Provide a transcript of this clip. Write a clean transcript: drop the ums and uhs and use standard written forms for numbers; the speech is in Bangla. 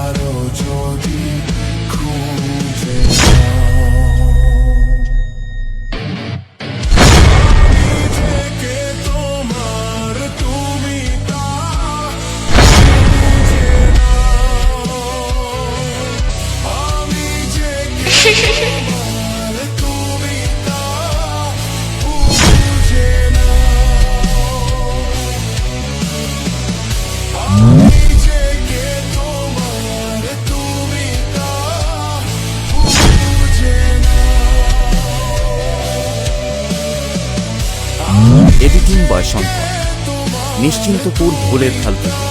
আরো যদি খুঁজে নাও। নিজেকে তোমার তুমি তা খুঁজে নাও। আমি যে তোমার তুমি তা বুঝে নাও। নিজেকে তোমার তুমি তা বুঝে নাও। এডিটিং বয় শঙ্কর, নিশ্চিন্তপুর ভোলের খাল থেকে।